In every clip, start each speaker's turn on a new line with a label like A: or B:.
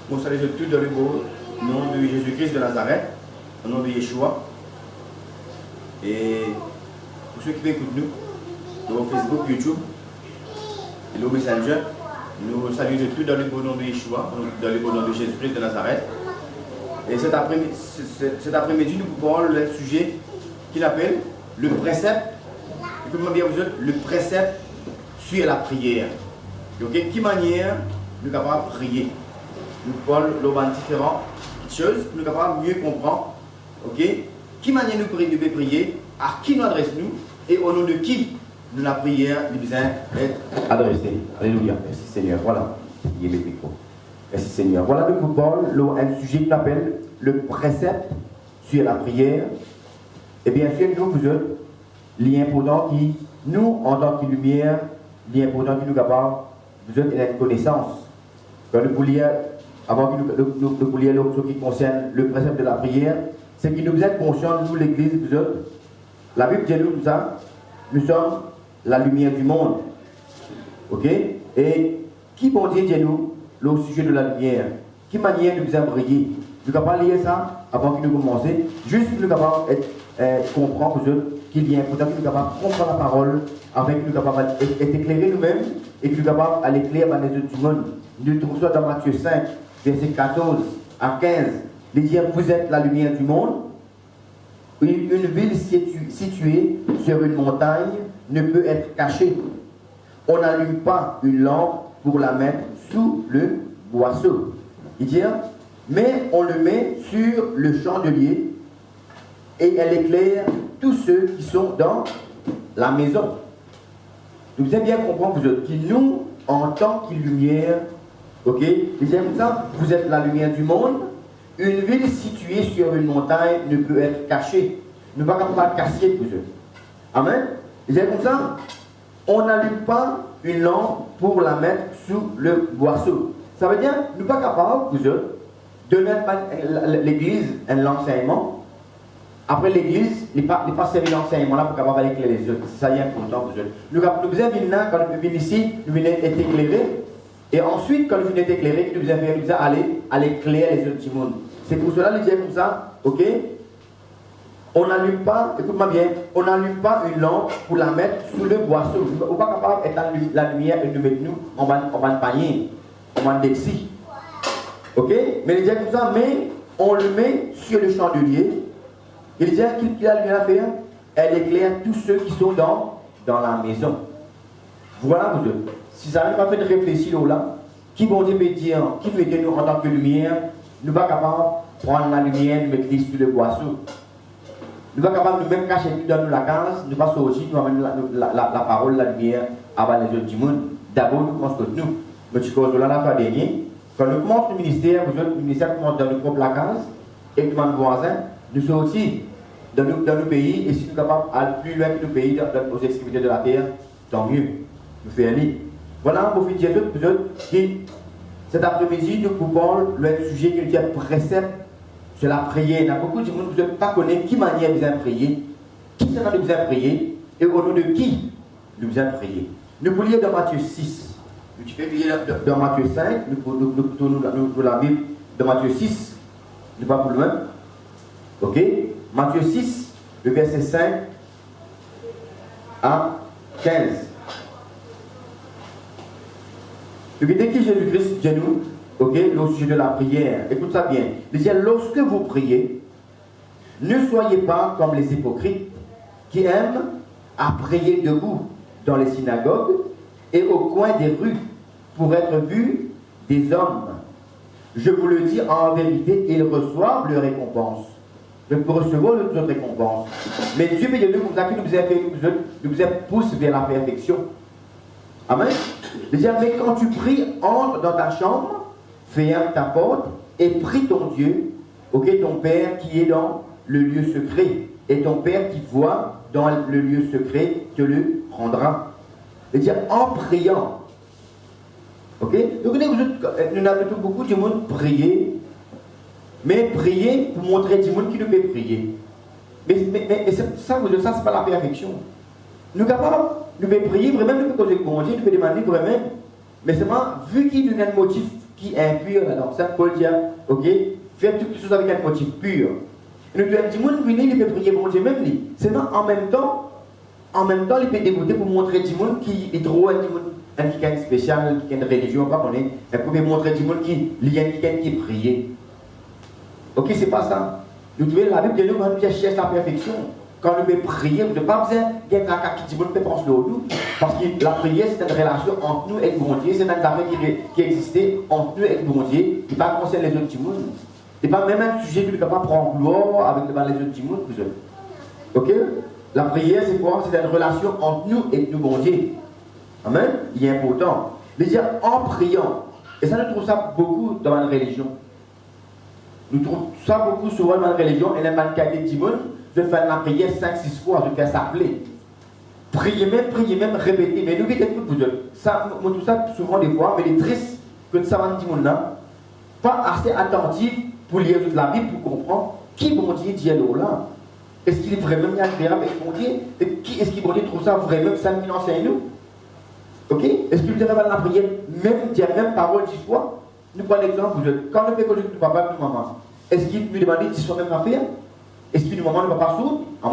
A: Bon, salut de tout dans le beau nom de Jésus-Christ de Nazareth, au nom de Yeshua. Et pour ceux qui écoutent nous, sur Facebook, YouTube, et le Messenger, nous saluons de tout dans le beau nom de Yeshua, dans le beau nom de Jésus-Christ de Nazareth. Et cet après-midi, nous parlons d'un sujet qu'il appelle le précepte. Écoutez-moi bien, vous êtes le précepte sur la prière. Okay? Qui manière nous sommes capables de prier? Nous parlons de différentes choses, nous sommes capables de mieux comprendre. Okay? Qui manière nous pouvons prier? À qui nous adressons-nous? Et au nom de qui nous la prière nous besoin d'être adressée? Alléluia. Merci Seigneur. Voilà. Il y a le micro. Merci Seigneur. Voilà le parle un sujet qu'on appelle le précepte sur la prière. Et bien sûr, nous, vous êtes l'important qui, nous, en tant que lumière, l'important qui nous capable, vous êtes une connaissance. Quand nous voulons, avant que nous voulions ce qui concerne le précepte de la prière, c'est que nous êtes conscients, nous, l'Église, vous êtes, la Bible dit nous ça, nous sommes la lumière du monde. Ok? Et qui bon Dieu dit nous, le sujet de la lumière? Qui manière nous avons briller? Nous ne pouvons pas lire ça avant que nous commencions, juste pour nous capables comprendre qu'il y a important que nous capables de comprendre la parole, avec que nous capables d'être éclairés nous-mêmes et que nous capables d'aller éclairer les autres du monde. Nous trouvons ça dans Matthieu 5, verset 14 à 15. Il dit, vous êtes la lumière du monde. Une ville située sur une montagne ne peut être cachée. On n'allume pas une lampe pour la mettre sous le boisseau. Il dit, mais on le met sur le chandelier et elle éclaire tous ceux qui sont dans la maison. Vous devez bien comprendre que nous, en tant que lumière, ok, il dit comme ça, vous êtes la lumière du monde. Une ville située sur une montagne ne peut être cachée. Nous ne pouvons pas cacher vous eux. Amen. Il dit comme ça, on n'allume pas une lampe pour la mettre sous le boisseau. Ça veut dire, nous ne sommes pas capables, vous eux, de mettre l'église un enseignement. Après l'église, il n'est pas servi l'enseignement là pour capable aller éclairer les autres. Ça y est important, vous eux. Nous venons venir quand nous venons ici, nous venons être éclairés. Et ensuite, quand nous venons être éclairés, nous venons aller éclairer les autres du monde. C'est pour cela qu'il dit comme ça, ok? On n'allume pas, écoute-moi bien, on n'allume pas une lampe pour la mettre sous le boisseau. On n'est pas capable d'être la lumière et de mettre nous en bas de panier, en bas de dexi. Ok? Mais il dit comme ça, mais on le met sur le chandelier. Il dit qu'il a lumière à faire, elle éclaire tous ceux qui sont dans la maison. Voilà, vous deux. Si ça n'a pas fait de réfléchir là, qui vont dire, qui mettez nous en tant que lumière, nous ne sommes pas capables de prendre la lumière, de mettre sur le boisseau. Nous ne sommes pas capables de même cacher dans la case, nous ne pas sortir, nous amener la parole, la lumière avant les autres du monde. D'abord, nous construisons nous. Mais tu causes là la fois dernière, quand nous commençons le ministère, le ministère commence dans notre propre case, et nous, nos voisins, nous sommes aussi dans nos pays, et si nous sommes capables d'aller plus loin que nos pays, aux extrémités de la terre, tant mieux. Nous faisons aller. Voilà, mon fils Jésus, qui, cet après-midi, nous pouvons le sujet qui nous est précepte sur la prière. Il y a beaucoup de gens qui ne pas connaître qui manière nous avons prier, qui c'est nous avons prier, et au nom de qui nous avons prier. Nous pouvons lire dans Matthieu 6. Tu fais lire dans Matthieu 5, nous tournons la Bible dans Matthieu 6, nous pas pour loin. Ok? Matthieu 6, le verset 5 à 15. Dès que Jésus-Christ dit nous, ok, au sujet de la prière, écoute ça bien. Il dit, lorsque vous priez, ne soyez pas comme les hypocrites qui aiment à prier debout dans les synagogues et au coin des rues pour être vus des hommes. Je vous le dis en vérité, ils reçoivent leur récompense. Ils peuvent recevoir leur récompense. Mais Dieu veut nous comme ça qu'il nous pousse vers la perfection. Amen. Mais quand tu pries, entre dans ta chambre, ferme ta porte et prie ton Dieu, ok, ton Père qui est dans le lieu secret. Et ton Père qui voit dans le lieu secret te le rendra. C'est-à-dire en priant. Ok? Donc nous avons beaucoup de monde prier, mais prier pour montrer du monde qui ne peut prier. Mais ça, c'est pas la perfection. Nous sommes capables, nous pouvons prier, vraiment, nous pouvons causer avec mon Dieu, nous pouvons demander vraiment. Mais seulement, vu qu'il nous a un motif qui est impur. Donc ça, Paul dit, ok, faire toutes les choses avec un motif pur. Et nous devons dire, il peut prier mon Dieu même. Seulement en même temps, il peut dégoûter pour montrer du monde qui est trop un quelqu'un spécial, qui a une religion, pas qu'on est, il peut montrer du monde qui est quelqu'un qui prie. Ok, c'est pas ça. Nous devons la Bible de nous quand nous cherchons la perfection. Quand nous pouvons prier, nous n'avons pas besoin d'être à qui dit monde peut penser nous. Parce que la prière, c'est une relation entre nous et bon Dieu. C'est une affaire qui existait entre nous et bon Dieu, qui ne concerne pas les autres du monde. Ce n'est pas même un sujet qui ne peut pas prendre gloire avec les autres du monde. Ok? La prière, c'est quoi? C'est une relation entre nous et nous, bon Dieu. Amen? Il est important. Il dire en priant. Et ça, nous trouvons ça beaucoup dans la religion. Nous trouvons ça beaucoup souvent dans la religion. Et la manqualité du monde, je vais faire la prière 5-6 fois, je vais faire s'appeler. Priez même, répétez. Mais n'oubliez pas vous autres. Ça, moi, tout ça, souvent des fois, mais il est triste que nous savons du monde là, pas assez attentif pour lire toute la Bible, pour comprendre qui bon Dieu dit là. Est-ce qu'il est vraiment agréable avec bon Dieu? Est-ce qu'il bon Dieu trouve ça vraiment ça qu'il enseigne nous? Ok? Est-ce qu'il dirait dans la prière, même parole d'histoire? Nous prenons l'exemple, quand nous faisons notre papa et notre maman, est-ce qu'il nous demande de soit même affaire? Est-ce que le moment ne va pas sourd? Le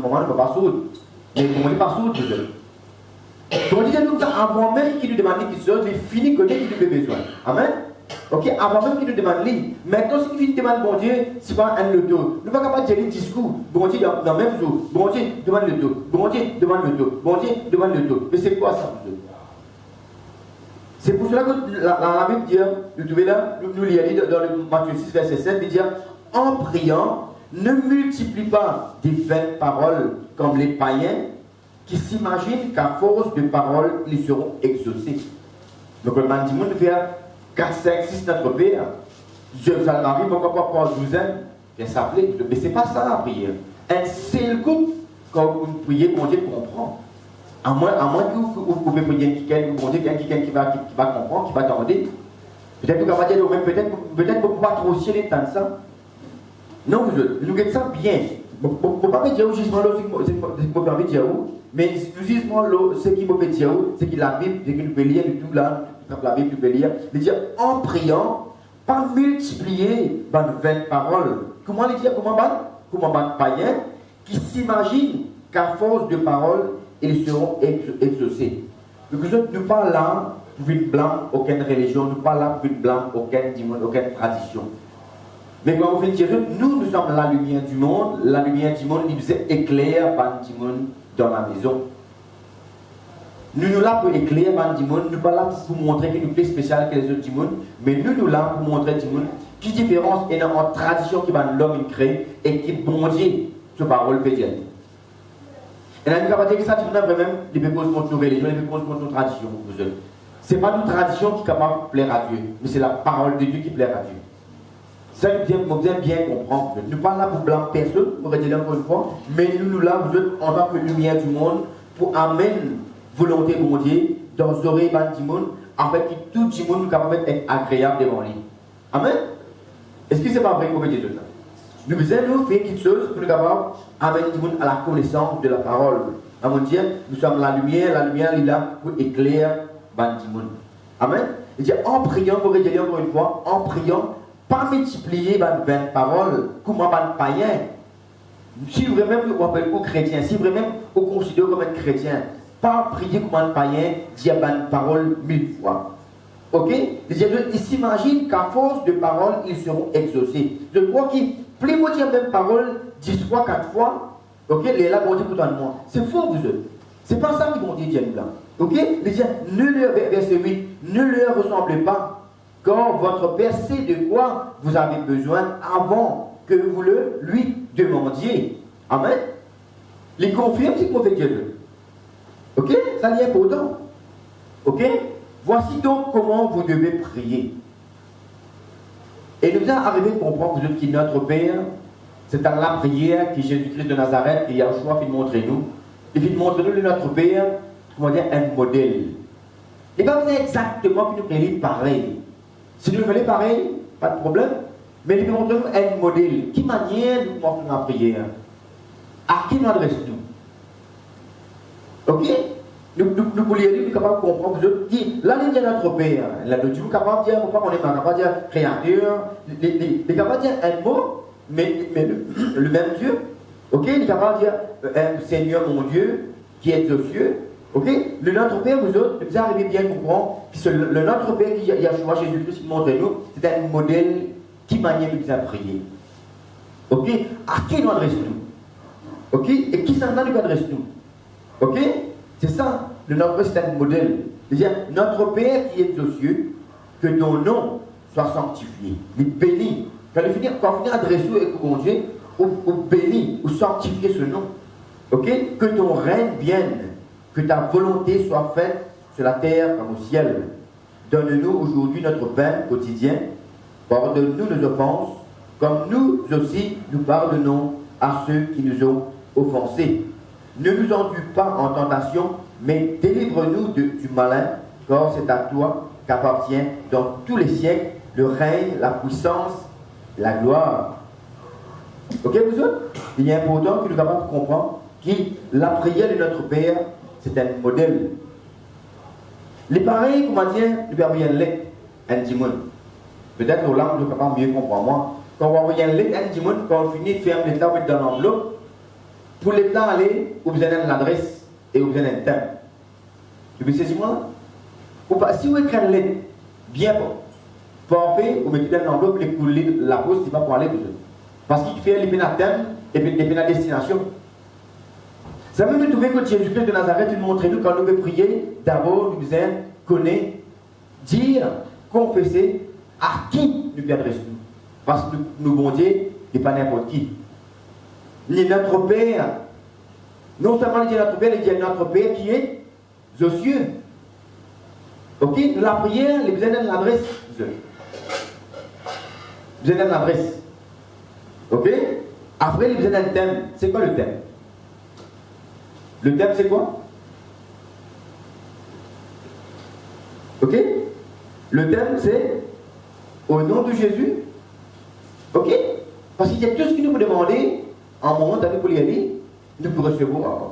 A: moment ne va pas sourd. Mais le moment n'est pas sourd, donc on dit nous avant même qu'il nous demande qu'il soit, il finit connaître qu'il a besoin. Amen? Ok? Avant même qu'il nous demande lui. Maintenant, si il demande bon Dieu, c'est pas un loto. Nous ne pouvons pas dire le discours. Bon Dieu, dans le même jour. Bon Dieu, demande le dos. Bon Dieu, demande le dos. Bon Dieu, demande le dos. Mais c'est quoi ça, vous? C'est pour cela que la Bible dit, nous trouvons là, nous lisons dans le Matthieu 6, verset 7, il dit, en priant, ne multiplie pas des vaines paroles comme les païens qui s'imaginent qu'à force de paroles, ils seront exaucés. Donc, le man dit, nous faire 4, 5, 6 notre Père. Dieu vous arrive, pourquoi pas pour 12 ans, bien s'appeler. Mais ce n'est pas ça la prière. Un seul coup, quand vous priez, mon Dieu comprend. À moins que vous pouvez prier quelqu'un qui va comprendre, qui va demander. Peut-être que vous va dire, peut-être que vous ne pouvez pas trop chier les temps de ça. Non, nous regardons ça bien. Je ne peux pas dire au jugement, c'est ce que je peux dire, mais le jugement, ce qui peut dire, c'est que la Bible, c'est que nous pouvons lire du tout là, la Bible, nous pouvons lire, il dit en priant, pas multiplier dans de vaines paroles. Comment les dire, comment païens qui s'imaginent qu'à force de paroles, ils seront exaucés. Donc, nous ne parlons là pour une blâme aucune religion, nous ne parlons là pour une blâme aucune tradition. Mais quand on fait Jésus, nous sommes la lumière du monde, il nous éclaire par le monde dans la maison. Nous sommes là pour éclairer par le monde, nous ne sommes pas là pour montrer qu'il nous plaît spécial que les autres du monde, mais nous sommes là pour montrer du monde qui différence est dans la tradition qui va l'homme créer et qui bon Dieu, ce parole peut dire. Et là, nous avons dit que ça, tu veux même, il peut cause contre nos religions, il peut cause contre nos traditions. Ce n'est pas une tradition qui est capable de plaire à Dieu, mais c'est la parole de Dieu qui plaît à Dieu. Ça, nous devons bien comprendre. Nous ne sommes pas là pour blâmer personne, pour redire encore une fois, mais nous là, vous êtes en tant que lumière du monde, pour amener volonté de Dieu dans les oreilles du monde, afin que tout le monde soit capable d'être agréable devant lui. Amen. Est-ce que ce n'est pas vrai pour Dieu? Nous devons faire quelque chose pour nous capables d'amener le monde à la connaissance de la parole. Amen. Nous sommes la lumière est là pour éclairer le monde. Amen. Il dit en priant, pour redire encore une fois, en priant, pas multiplier les 20 paroles comme un païen. Si vraiment vous appelez aux chrétiens, si vraiment vous considérez comme un chrétien, pas prier comme un païen, dire une parole 1000 fois. Ok? Ils s'imaginent qu'à force de paroles, ils seront exaucés. Je crois qu'ils plus vous dire même parole 10 fois, 4 fois, ok? Les là vont dire pour moi. C'est faux, vous êtes. C'est pas ça qu'ils vont dire, Dieu là. Ok? Ils disent, verset 8, ne leur ressemblez pas. Quand votre Père sait de quoi vous avez besoin avant que vous le lui demandiez. Amen. Les confirme ce qu'on fait Dieu. Ok? Ça n'y est pas autant. Ok? Voici donc comment vous devez prier. Et nous allons arriver à comprendre vous qui notre Père, c'est dans la prière que Jésus-Christ de Nazareth et Yahshua fait montrer nous. Il fait montrer nous notre Père, comment dire, un modèle. Il va pas exactement que nous prions pareil. Si nous faisons pareil, pas de problème. Mais il montre nous un modèle. Qui manière nous montrons la prière? À qui nous adressons-nous? Ok? Nous pour lire, nous sommes capables de comprendre, vous autres, qui, là, il y a notre Père, là, nous sommes capables de dire, pourquoi on est pas capable de dire créateur, les capables de dire un mot, mais le même Dieu, ok, il est capable de dire, Seigneur mon Dieu, qui est aux cieux, ok, le notre Père, vous autres, vous arrivez bien à comprendre, que le notre Père qui a choisi Jésus-Christ, qui montre nous, c'est un modèle qui manière nous a prier. Ok, à qui nous adressons-nous? Ok, et qui s'en nous adressons-nous? Ok? C'est ça, le notre Père, c'est un modèle. C'est-à-dire, notre Père qui est aux cieux, que ton nom soit sanctifié. Il bénit. Quand on finit adresser avec mon Dieu, ou bénit, ou sanctifier ce nom. Ok? Que ton règne vienne, que ta volonté soit faite sur la terre comme au ciel. Donne-nous aujourd'hui notre pain quotidien. Pardonne-nous nos offenses, comme nous aussi nous pardonnons à ceux qui nous ont offensés. Ne nous enduis pas en tentation, mais délivre-nous du malin, car c'est à toi qu'appartient dans tous les siècles le règne, la puissance, la gloire. Ok, vous autres? Il est important que nous capables de comprendre que la prière de notre Père, c'est un modèle. Les pareils, comment dire, nous pouvons envoyer un lettre, un dimanche. Peut-être nos langues, nous sommes capables de mieux comprendre. Moi, quand on envoie un lettre, un dimanche, quand on finit, ferme l'état, on met dans l'enveloppe. Pour l'état aller, vous avez l'adresse et vous avez un thème. Tu peux saisir moi? Si vous écrivez une lettre, bien parfait, vous mettez dans l'enveloppe et vous la poste, c'est pas pour aller. Parce qu'il fait les thème et puis la destination. Ça veut nous trouver que Jésus-Christ de Nazareth, il montre nous quand nous veut prier, d'abord nous devons connaître, dire, confesser à qui nous adressons. Parce que nous, bon Dieu, n'est pas n'importe qui. Il est notre Père. Non seulement il est notre Père, il est notre Père qui est aux cieux. Ok? La prière, les besoins de l'adresse. Besoin de l'adresse. Ok? Après, les besoins d'un thème. C'est quoi le thème? Le thème, c'est quoi? Ok? Le thème, c'est au nom de Jésus. Ok? Parce qu'il y a tout ce qui nous peut demander. En moment donné, pour y aller, nous pouvons recevoir.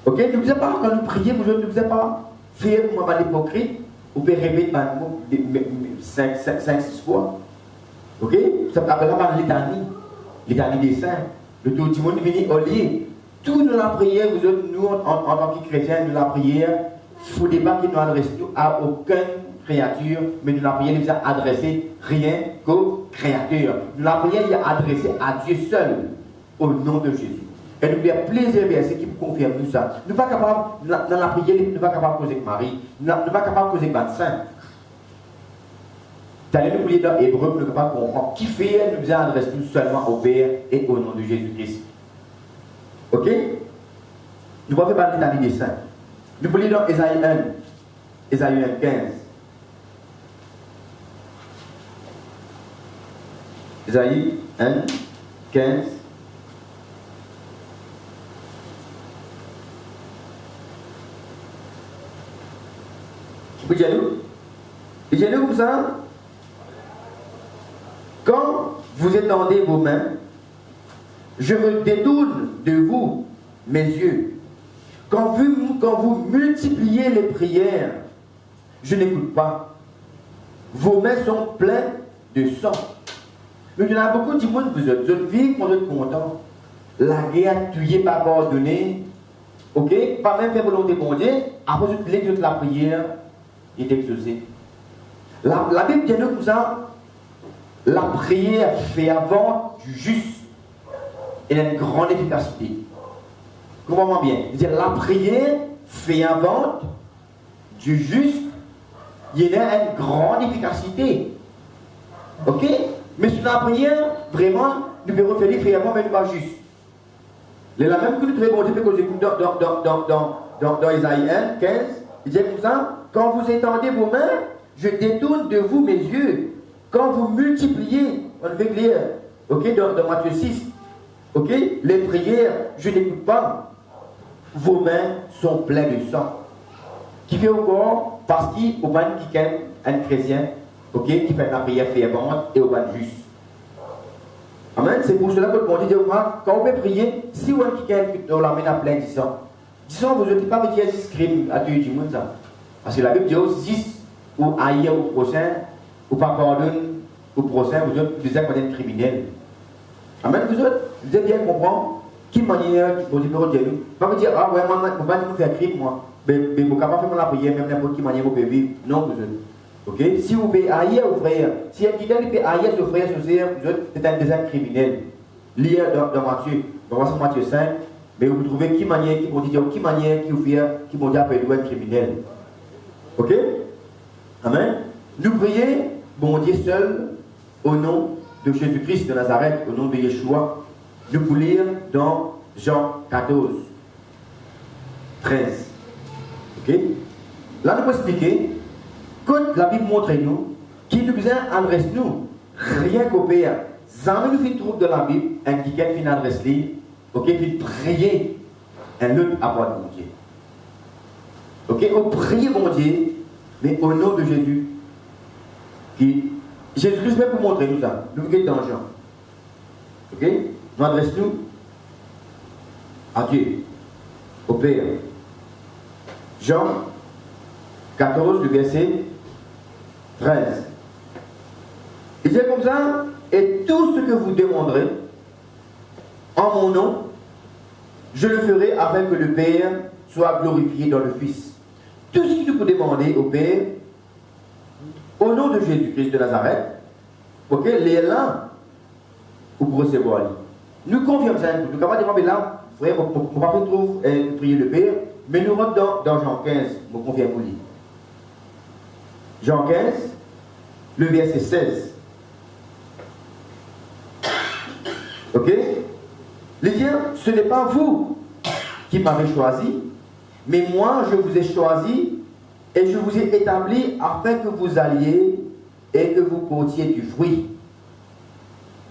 A: Ok? Ne vous pas, quand nous prions, vous ne vous pas faire comme un hypocrite, vous pouvez répéter 5-6 fois. Ok? Ça s'appelle la litanie des saints. Le tout le monde vient au lit. Tout nous la prière, nous, en tant que chrétiens, nous la prière, il ne faut pas qu'il nous adresse à aucune créature, mais nous la prière nous a adressé rien qu'au créateur. Nous la prière est adressée à Dieu seul, au nom de Jésus. Et nous avons plusieurs versets qui confirment nous ça. Nous ne sommes pas capables, dans la prière, nous ne sommes pas capables de causer avec Marie, nous ne sommes pas capables de causer avec le saint. D'aller nous prier dans Hébreu, nous ne sommes pas comprendre qui fait, nous adresse nous seulement au Père et au nom de Jésus-Christ. Ok? Nous pouvons faire parler dans les saints. Nous pouvons lire dans Ésaïe 1, Ésaïe 1, 15. Ésaïe 1, 15. Vous dites nous? Il dit nous comme ça. Quand vous étendez vos mains, je me détourne de vous, mes yeux. Quand vous multipliez les prières, je n'écoute pas. Vos mains sont pleines de sang. Mais il y en a beaucoup de monde, vous êtes vivez, vous êtes contents. La guerre, tuée, pas pardonnée. Ok? Pas même faire volonté de Dieu. Après, l'exercice de la prière est exaucé. La Bible dit nous comme ça. La prière fait avant du juste. Elle a une grande efficacité. Comprenez bien. C'est-à-dire la prière fait avant du juste. Il y a une grande efficacité. Ok? Mais sur la prière, vraiment, nous pouvons refaire faire avant, mais nous pas juste. C'est la même que nous trouvons dans Ésaïe 1, 15. Il dit comme ça, quand vous étendez vos mains, je détourne de vous mes yeux. Quand vous multipliez, on veut lire, ok, dans Matthieu 6, ok, les prières, je n'écoute pas. Vos mains sont pleines de sang. Qui fait encore? Parce qu'il y a un chrétien, ok, qui fait la prière fervente et au bas juste. Amen. C'est pour cela que mon Dieu dit, quand on peut prier, si on a quelqu'un qui la main pleine de sang, Disons, vous n'êtes pas dire 6 crimes à tuer du monde, ça. Parce que la Bible dit aussi 6 ou haïr au prochain, ou pas pardonner au prochain, vous êtes des criminels. Amen, vous devez bien comprendre qui manière vous dites, pas vous dire, ah ouais, moi, je ne peux pas faire crime, moi. Mais vous ne pouvez pas faire la prière, même n'importe qui manière vous pouvez vivre. Non, vous êtes. Ok? Si vous pouvez haïr au frère, si quelqu'un peut haïr son frère, c'est un deuxième criminel. Lié dans Matthieu, dans Matthieu 5, mais vous trouvez qui manière, qui vont dire, qui manière, qui vous fait, qui vont dire après être criminel. Ok? Amen. Nous prions, bon Dieu seul, au nom de Jésus-Christ de Nazareth, au nom de Yeshua. Nous pouvons lire dans Jean 14, 13. Ok? Là, nous pouvons expliquer, quand la Bible montre nous, qu'il nous adresse nous, rien qu'au Père. Jamais nous faisons trouver dans la Bible, un qui fait une adresse libre, ok, fait prier un autre à part de mon Dieu. Ok, on prie mon Dieu, mais au nom de Jésus. Jésus-Christ veut pour montrer nous ça. Nous sommes dans Jean. Ok, nous adressons-nous à Dieu, au Père. Jean 14, le verset 13. Il dit comme ça, et tout ce que vous demanderez en mon nom, je le ferai afin que le Père soit glorifié dans le Fils. Tout ce que vous demandez au Père, au nom de Jésus-Christ de Nazareth, ok, les là, vous recevoir. Nous confions ça, nous ne pouvons pas demander là, frère, on ne va pas prier le Père, mais nous rentrons dans Jean 15, nous confions pour lui. Jean 15, le verset 16. Ok? Il dit, ce n'est pas vous qui m'avez choisi, mais moi je vous ai choisi et je vous ai établi afin que vous alliez et que vous portiez du fruit.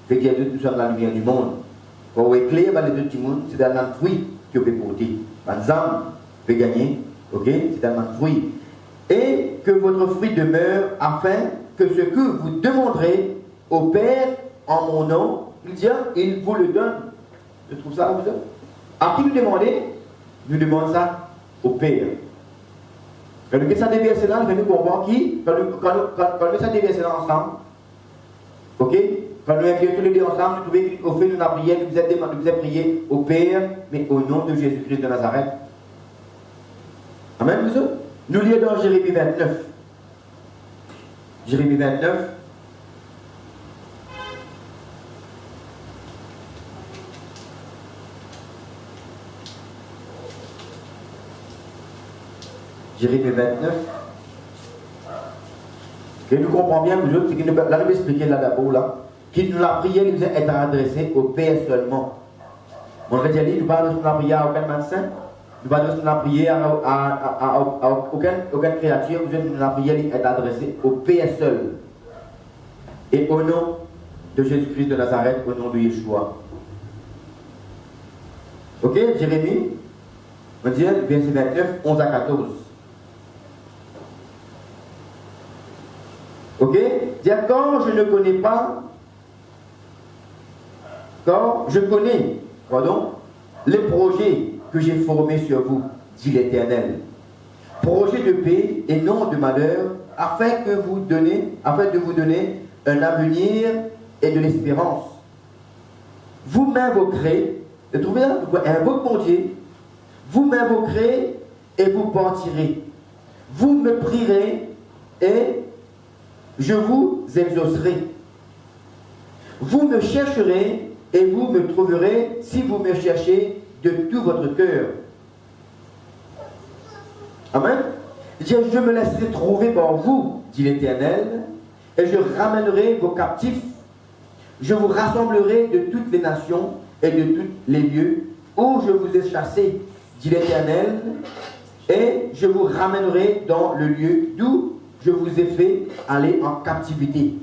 A: Fait que nous sommes la lumière du monde. Quand on éclaire les autres du monde, c'est dans le fruit que vous pouvez porter. Par exemple, vous pouvez gagner, ok? C'est dans le fruit. Et que votre fruit demeure afin que ce que vous demanderez au Père en mon nom, il vous le donne. Je trouve ça vous. À qui nous demandez? Nous demandons ça au Père. Quand nous ça déverser là, nous comprendre qui, quand nous ça déverser là ensemble, ok? Quand nous incluons tous les deux ensemble, nous trouvons qu'au fait nous avons prié, nous avons prié au Père, mais au nom de Jésus-Christ de Nazareth. Amen, monsieur? Nous lisons dans Jérémie 29. Jérémie 29. Jérémie 29. Que nous comprenons bien, nous autres, là, nous vais expliquer là d'abord, là, qu'il nous la prière nous est adressée au Père seulement. On va dire, nous ne parlons pas de la prière à aucun médecin, nous ne parlons pas de la prière à aucune créature, la prière est adressée au Père seul. Et au nom de Jésus-Christ de Nazareth, au nom de Yeshua. Ok, Jérémie, on dit, verset 29, 11 à 14. Ok? Dire quand je ne connais pas, quand je connais, les projets que j'ai formés sur vous, dit l'Éternel. Projets de paix et non de malheur, afin de vous donner un avenir et de l'espérance. Vous m'invoquerez, trouvez là, invoque mon Dieu, vous m'invoquerez et vous partirez. Vous me prierez et je vous exaucerai. Vous me chercherez et vous me trouverez si vous me cherchez de tout votre cœur. Amen. Je me laisserai trouver par vous, dit l'Éternel, et je ramènerai vos captifs. Je vous rassemblerai de toutes les nations et de tous les lieux où je vous ai chassés, dit l'Éternel, et je vous ramènerai dans le lieu d'où je vous ai fait aller en captivité.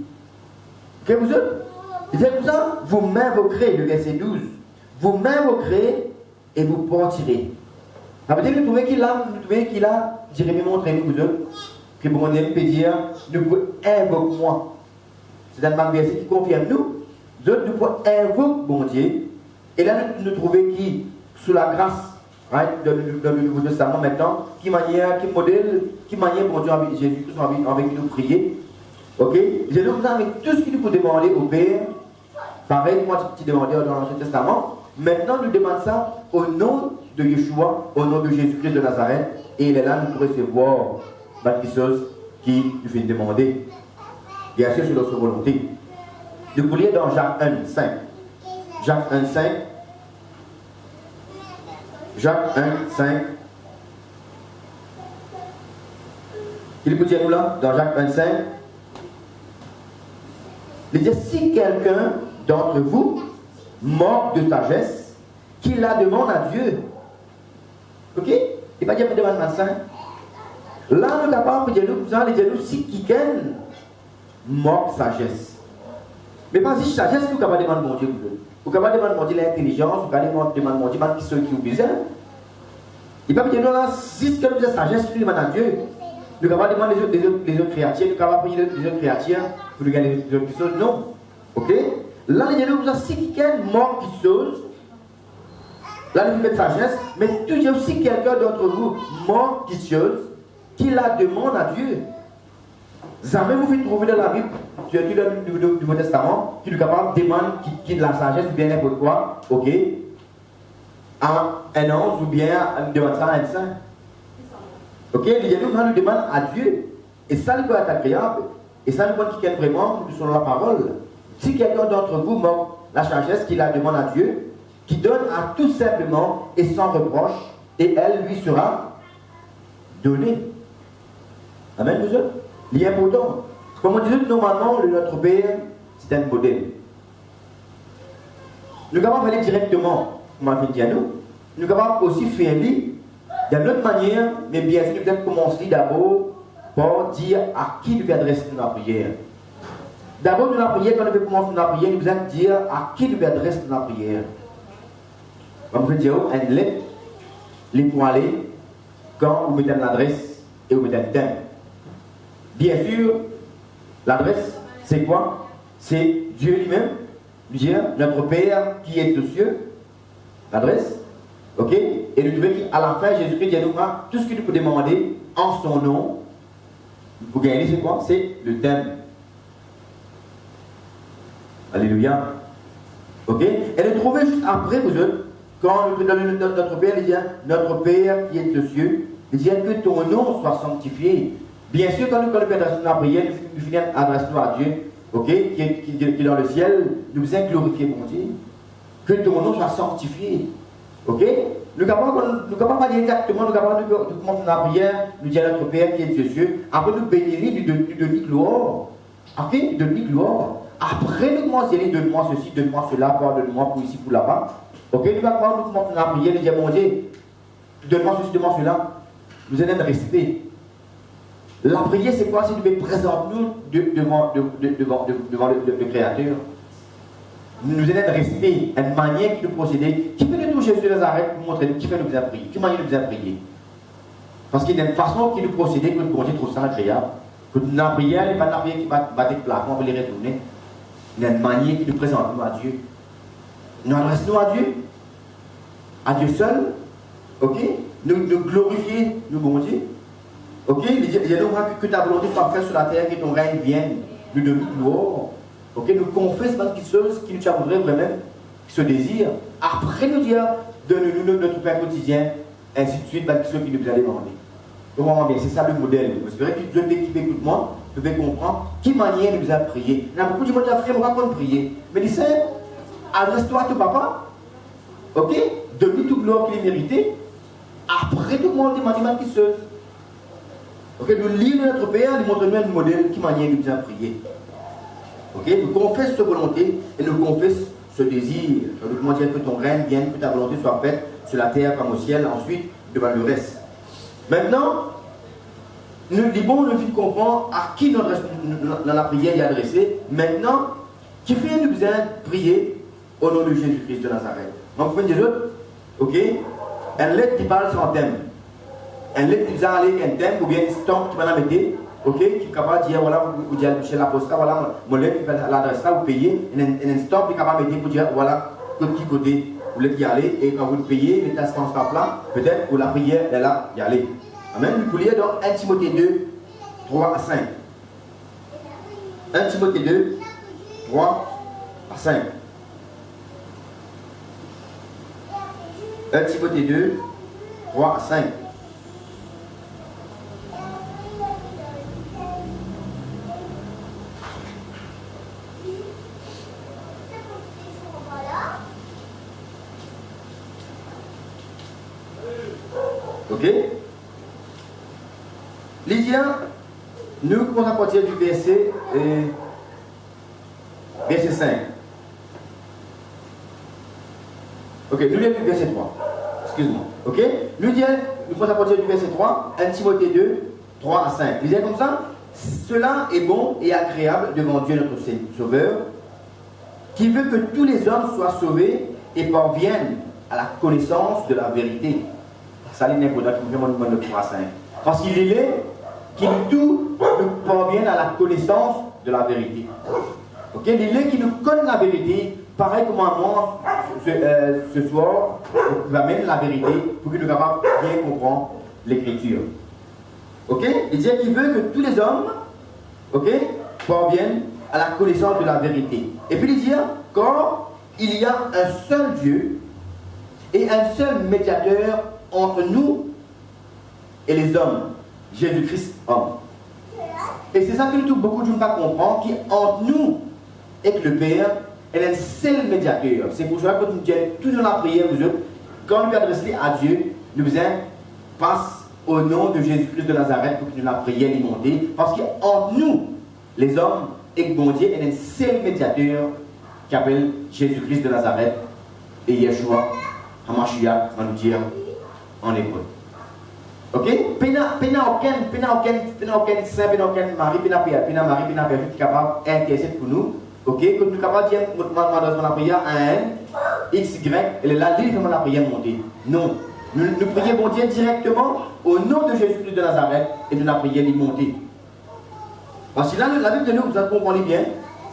A: Que vous êtes? C'est comme ça, vous m'invoquerez, le verset 12. Vous m'invoquerez et vous partirez. Ça veut dire que vous trouvez qu'il a, Jérémie montre nous, vous autres, que bon Dieu peut dire, nous pouvons invoquer moi. C'est un verset qui confirme nous. Nous pouvons invoquer bon Dieu. Et là, nous trouvons qui, sous la grâce Right? Dans le Nouveau Testament maintenant, qui manière, qui modèle, qui manière pour Dieu avec Jésus-Christ avec qui nous prier. Ok? Jésus nous avec tout ce qu'il nous peut demander au Père. Pareil, moi tu demandais dans l'Ancien Testament. Maintenant, nous demandons ça au nom de Yeshua, au nom de Jésus-Christ de Nazareth. Et il est là pour recevoir quelque chose qui nous fait demander. Bien sûr, c'est notre volonté. Nous pouvons lire dans Jacques 1, 5. Jacques 1, 5. Jacques 1, 5. Il peut dire nous là, dans Jacques 1, 5. Il dit, si quelqu'un d'entre vous manque de sagesse, qu'il la demande à Dieu. Ok? Il ne va pas dire que demande à Saint. Là, nous sommes capables de dire nous, si quelqu'un manque de sagesse. Mais pas si sagesse, nous sommes capables de demander à Dieu. Vous pouvez demander l'intelligence, vous pouvez demander qui sont qui ont besoin. Il ne va pas dire non, là, si quelqu'un de sagesse, nous demande à Dieu. Nous sommes capables de demander les autres créatures, nous sommes capables de prier les autres créatures pour nous gagner les autres choses. Non. Ok? Là, il y a si quelqu'un manque de choses, là, nous mettons sagesse, mais toujours si quelqu'un d'entre vous manque de choses, qu'il la demande à Dieu. Jamais vous pouvez trouver dans la Bible, tu es dans le Nouveau Testament, qui est capable de demander qui de la sagesse ou bien n'importe quoi, ok? À un ange ou bien demande ça à un saint. Ok? Il y a nous demande à Dieu. Et ça, il peut être agréable. Et ça, nous montre qu'il y a vraiment selon la parole. Si quelqu'un d'entre vous manque la sagesse qu'il la demande à Dieu, qui donne à tout simplement et sans reproche, et elle lui sera donnée. Amen, vous autres? Il est important. Comme on disait, normalement, notre Père, c'est un modèle. Nous sommes capables d'aller directement, comme on a dit à nous. Nous sommes capables aussi faire lui d'une autre manière, mais bien sûr, nous devons commencer d'abord par dire à qui nous adresser la prière. D'abord, dans la prière, quand nous devons commencer la prière, nous devons dire à qui nous adresser la prière. Comme je dis, une lettre, les points aller, quand vous mettez l'adresse et vous mettez le thème. Bien sûr, l'adresse, c'est quoi? C'est Dieu lui-même, dire notre Père qui est aux cieux. L'adresse, ok? Et nous trouvons qu'à la fin, Jésus-Christ dit à nous, tout ce que nous pouvons demander en son nom, pour gagner, c'est quoi? C'est le thème. Alléluia. Ok? Et nous trouvons juste après, vous autres, quand nous donnons notre Père, il dit notre Père qui est aux cieux, il dit que ton nom soit sanctifié. Bien sûr, quand nous adressons la prière, nous finissons adressons à Dieu, ok, qui est dans le ciel, nous faisons glorifier mon Dieu. Que ton nom soit sanctifié. Ok? Nous ne pouvons pas dire exactement, nous commençons la prière, nous disons à notre Père qui est aux cieux, après nous bénir, nous donner gloire. Ok? Nous donner gloire. Après nous commençons à dire, donne-moi ceci, donne-moi cela, pardonne-moi pour ici, pour là-bas. Ok? Nous commençons la prière, nous disons, mon Dieu, donne-moi ceci, donne-moi cela. Nous allons respect. La prière, c'est quoi? C'est de nous présenter devant le Créateur. Nous allons respect, une manière qui nous procéder, qui fait de tout Jésus de Nazareth pour montrer qui fait nous bien prier, qui manière nous bien prier. Parce qu'il y a une façon qui nous procéder que nous trouve ça agréable. Que la prière n'est pas la prière qui bat le plafond, on veut les retourner. Il y a une manière qui nous présente à Dieu. Nous adressons à Dieu seul, ok? Nous glorifier, nous bon Dieu. Ok? Il y a donc que ta volonté soit faite sur la terre, que ton règne vienne, nous donner gloire. Ok? Nous confessons quelque chose qui nous avouerait vraiment, qui se désire. Après nous dire, donne-nous notre pain quotidien, ainsi de suite, quelque chose qui nous a demandé. Donc, vraiment bien, c'est ça le modèle. J'espère que tu dois équiper tout le monde, tu peux comprendre qui manière nous a prié. Il y a beaucoup de monde qui a frère, on va pas prier. Mais dis adresse-toi à ton papa. Ok? Donne-lui toute gloire qu'il est mérité. Après tout le monde demande qui se. Ok, nous lisons notre Père, nous montrons un modèle qui manière nous a prié. Ok, nous confessons cette volonté et nous confessons ce désir. Nous demandons que ton règne vienne, que ta volonté soit faite sur la terre comme au ciel, ensuite devant le reste. Maintenant, nous disons, nous devons comprendre à qui la prière est adressée. Maintenant, qui fait nous besoin prier au nom de Jésus-Christ de Nazareth. Donc, vous pouvez dire, ok, un lettre qui parle sans thème. Un lettre qui va aller avec un thème ou bien une stampe qui va la mettre, ok, qui est capable de dire, voilà, vous dites chez la poste, voilà, mon lettre qui va l'adresser, vous payez, et un stampe qui est capable de mettre pour dire, voilà, de qui côté vous voulez y aller, et quand vous le payez, mettez à ce là, peut-être pour la prière, elle là, y aller. Amen. Vous pouvez lire dans 1 Timothée 2, 3 à 5. 1 Timothée 2, 3 à 5. 1 Timothée 2, 3 à 5. Ok? Lydia, nous commençons à partir du verset 5. Ok, nous lisons le verset 3. Excuse-moi. Ok? Nous commençons à partir du verset 3, 1 Timothée 2, 3 à 5. Lydia comme ça. Cela est bon et agréable devant Dieu notre Sauveur, qui veut que tous les hommes soient sauvés et parviennent à la connaissance de la vérité. Ça, c'est important qui vraiment nous demande le 3 à 5. Parce qu'il est qui nous parviennent à la connaissance de la vérité. Ok? Il est qui nous connaît la vérité, pareil comme moi ce soir, vous amène la vérité pour que nous soyons capables de bien comprendre l'écriture. Ok? Il dit qu'il veut que tous les hommes, ok, parviennent à la connaissance de la vérité. Et puis il dit, car il y a un seul Dieu et un seul médiateur entre nous et les hommes, Jésus-Christ homme. Et c'est ça que beaucoup de gens ne comprennent, qui entre nous et le Père est un seul médiateur. C'est pour cela que nous disons tout dans la prière, quand nous adressons à Dieu, nous disons passe au nom de Jésus-Christ de Nazareth pour que nous la prière les monter. Parce qu'entre nous, les hommes et le bon Dieu, il y a un seul médiateur qui s'appelle Jésus-Christ de Nazareth et Yeshua, Hamashiach, on va nous dire en hébreu. Ok? Pena aucun saint, pena aucun mari, pena Marie, pena Père qui est capable d'intercéder pour nous. Ok? Quand nous sommes capables de dire, dans la prière à un, X, Y, elle est là, librement la prière montée. Non. Nous prions bon Dieu directement au nom de Jésus-Christ de Nazareth et nous la prière montée. Parce que là, la Bible de nous, vous comprenez bien.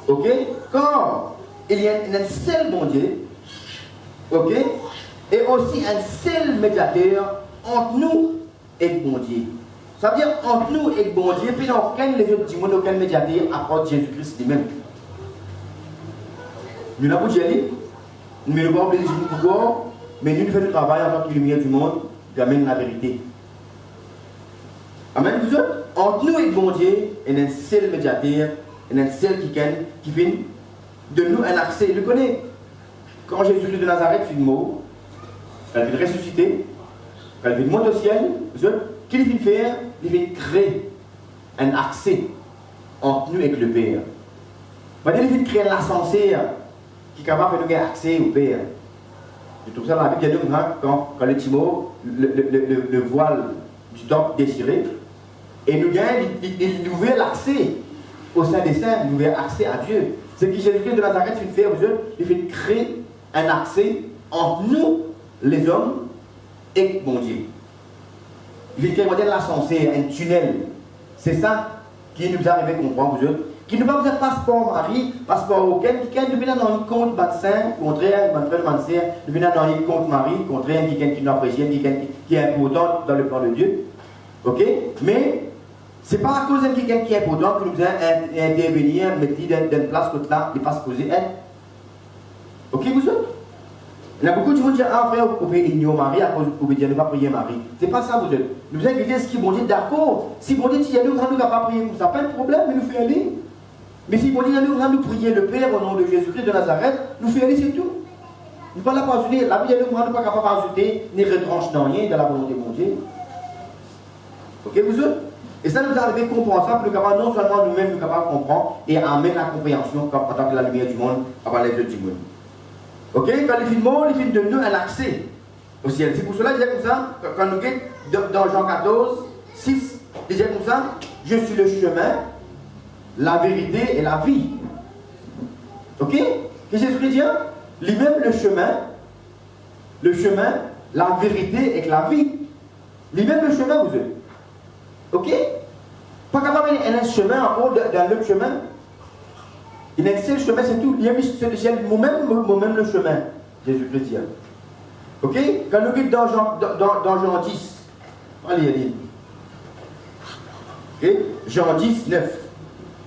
A: Ok? Quand il y a un seul bon Dieu, ok? Et aussi un seul médiateur entre nous et le bon Dieu. Ça veut dire entre nous et le bon Dieu, puis dans aucun des autres démons, aucun médiateur à part Jésus-Christ lui-même. Nous n'avons pas dit, nous ne pouvons pas oublier pourquoi, mais nous faisons le travail en tant que lumière du monde, qui amène la vérité. Amen, vous autres, entre nous et le bon Dieu, il y a un seul médiateur, il y a un seul qui vient de nous un accès. Vous connaissez, quand Jésus de Nazareth fait le mot, elle vient ressusciter, elle vient monter au ciel, vous autres, qu'est-ce qu'il vient faire? Il vient créer un accès entre nous et le Père. Il vient créer un ascenseur qui est capable de nous donner accès au Père. Je trouve ça dans la Bible, il y a quand le Timo, le voile du temple déchiré, et nous gagnons, il ouvre l'accès au sein des saints, il ouvre accès à Dieu. C'est ce que Jésus-Christ de Nazareth fait faire, il fait créer un accès entre nous, les hommes, et mon Dieu. Il fait créer l'ascenseur, un tunnel. C'est ça qui nous arrive à comprendre, vous autres. Qui ne pas besoin de passeport mari, passeport aucun, qui ne vient dans le compte médecin, contraire, mon frère, mon sœur, ne vient dans le compte mari, contraire, qui nous apprécie, qui est important dans le plan de Dieu. Ok? Mais, ce n'est pas à cause de quelqu'un qui est important que nous devons intervenir, mettre dans une place comme là, et pas se poser aide. Ok, vous autres? Il y a beaucoup de gens qui disent, ah frère, vous pouvez ignorer Marie à cause vous pouvez dire ne pas prier Marie. Ce n'est pas ça, vous êtes. Nous devons dire ce qui vont dire d'accord. Si vous dites, nous ne pouvons pas prier comme ça, pas de problème, mais nous faisons aller. Mais si vous dites, nous prier le Père au nom de Jésus-Christ de Nazareth, nous faisons aller, c'est tout. Nous ne pouvons pas ajouter, la Bible nous ne sommes pas capables d'ajouter, ni retrancher dans rien de la volonté de mon Dieu. Ok, vous autres? Et ça nous arrive à comprendre ça, pour nous capables, non seulement nous-mêmes, nous capables de comprendre et amener la compréhension en tant que la lumière du monde, avant les yeux du monde. Ok, quand les films de nous un accès au ciel. C'est pour cela qu'il disait comme ça, quand nous sommes dans Jean 14, 6, il disait comme ça, je suis le chemin, la vérité et la vie. Ok? Qu'est-ce que Jésus dit? Lui-même le chemin, la vérité et la vie. Lui-même le chemin, vous êtes. Ok? Pas capable d'avoir un chemin en haut d'un autre chemin. Il y a un seul chemin, c'est tout. Il y a moi-même le chemin. Jésus-Christ dit. Ok? Quand nous quittons dans Jean 10, allez, allez. Ok? Jean 10, 9.